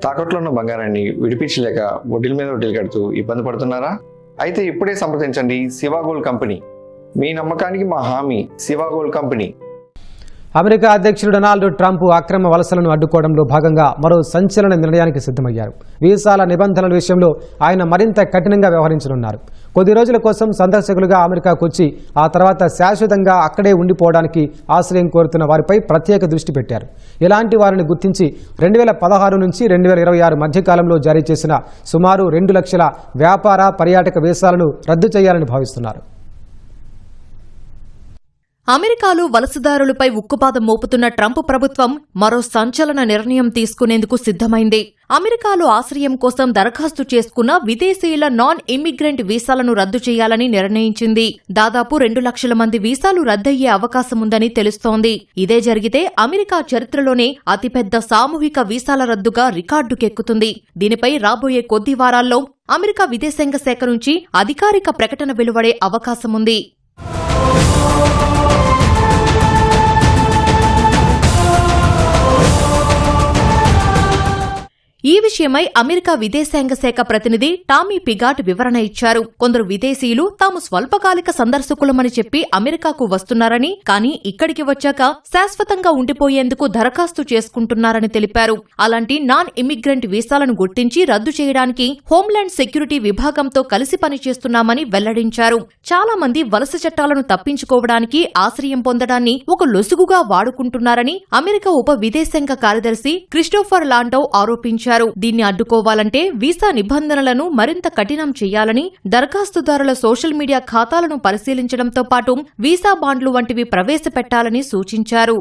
తాకట్లో ఉన్న బంగారాన్ని విడిపించలేక వడ్డీల మీద వడ్డీలు కడుతూ ఇబ్బంది పడుతున్నారా? అయితే ఇప్పుడే సంప్రదించండి శివ గోల్డ్ కంపెనీ. మీ నమ్మకానికి మా హామీ శివ గోల్డ్ కంపెనీ. అమెరికా అధ్యక్షుడు డొనాల్డ్ ట్రంప్ అక్రమ వలసలను అడ్డుకోవడంలో భాగంగా మరో సంచలన నిర్ణయానికి సిద్ధమయ్యారు. వీసాల నిబంధనల విషయంలో ఆయన మరింత కఠినంగా వ్యవహరించనున్నారు. కొద్ది రోజుల కోసం సందర్శకులుగా అమెరికాకు వచ్చి ఆ తర్వాత శాశ్వతంగా అక్కడే ఉండిపోవడానికి ఆశ్రయం కోరుతున్న వారిపై ప్రత్యేక దృష్టి పెట్టారు. ఇలాంటి వారిని గుర్తించి 2016 నుంచి 2026 మధ్యకాలంలో జారీ చేసిన సుమారు 2 లక్షల వ్యాపార పర్యాటక వీసాలను రద్దు చేయాలని భావిస్తున్నారు. అమెరికాలో వలసదారులపై ఉక్కుపాదం మోపుతున్న ట్రంప్ ప్రభుత్వం మరో సంచలన నిర్ణయం తీసుకునేందుకు సిద్ధమైంది. అమెరికాలో ఆశ్రయం కోసం దరఖాస్తు చేసుకున్న విదేశీయుల నాన్ ఇమ్మిగ్రెంట్ వీసాలను రద్దు చేయాలని నిర్ణయించింది. దాదాపు 2 లక్షల మంది వీసాలు రద్దయ్యే అవకాశముందని తెలుస్తోంది. ఇదే జరిగితే అమెరికా చరిత్రలోనే అతిపెద్ద సామూహిక వీసాల రద్దుగా రికార్డుకెక్కుతుంది. దీనిపై రాబోయే కొద్ది వారాల్లో అమెరికా విదేశాంగ శాఖ నుంచి అధికారిక ప్రకటన వెలువడే అవకాశముంది. ఈ విషయమై అమెరికా విదేశాంగ శాఖ ప్రతినిధి టామీ పిగాట్ వివరణ ఇచ్చారు. కొందరు విదేశీయులు తాము స్వల్పకాలిక సందర్శకులమని చెప్పి అమెరికాకు వస్తున్నారని, కానీ ఇక్కడికి వచ్చాక శాశ్వతంగా ఉండిపోయేందుకు దరఖాస్తు చేసుకుంటున్నారని తెలిపారు. అలాంటి నాన్ ఇమిగ్రెంట్ వీసాలను గుర్తించి రద్దు చేయడానికి హోంల్యాండ్ సెక్యూరిటీ విభాగంతో కలిసి పనిచేస్తున్నామని వెల్లడించారు. చాలా మంది వలస చట్టాలను తప్పించుకోవడానికి ఆశ్రయం పొందడాన్ని ఒక లొసుగుగా వాడుకుంటున్నారని అమెరికా ఉప విదేశాంగ కార్యదర్శి క్రిస్టోఫర్ లాండో ఆరోపించారు. దీన్ని అడ్డుకోవాలంటే వీసా నిబంధనలను మరింత కఠినం చేయాలని, దరఖాస్తుదారుల సోషల్ మీడియా ఖాతాలను పరిశీలించడంతో పాటు వీసా బాండ్లు వంటివి ప్రవేశపెట్టాలని సూచించారు.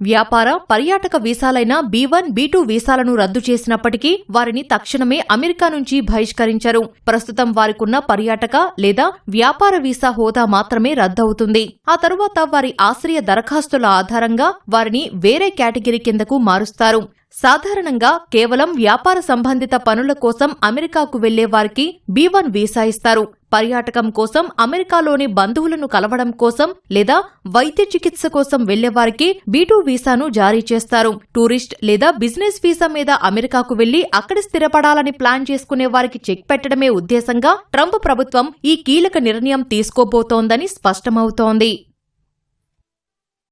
వ్యాపార పర్యాటక వీసాలైన B1, B2 వీసాలను రద్దు చేసినప్పటికీ వారిని తక్షణమే అమెరికా నుంచి బహిష్కరించారు. ప్రస్తుతం వారికున్న పర్యాటక లేదా వ్యాపార వీసా హోదా మాత్రమే రద్దవుతుంది. ఆ తరువాత వారి ఆశ్రయ దరఖాస్తుల ఆధారంగా వారిని వేరే కేటగిరీ కిందకు మారుస్తారు. సాధారణంగా కేవలం వ్యాపార సంబంధిత పనుల కోసం అమెరికాకు వెళ్లే వారికి B1 వీసా ఇస్తారు. పర్యాటకం కోసం అమెరికాలోని బంధువులను కలవడం కోసం లేదా వైద్య చికిత్స కోసం వెళ్లేవారికి B2 వీసాను జారీ చేస్తారు. టూరిస్ట్ లేదా బిజినెస్ వీసా మీద అమెరికాకు వెళ్లి అక్కడ స్థిరపడాలని ప్లాన్ చేసుకునే వారికి చెక్ పెట్టడమే ఉద్దేశంగా ట్రంప్ ప్రభుత్వం ఈ కీలక నిర్ణయం తీసుకోబోతోందని స్పష్టమవుతోంది.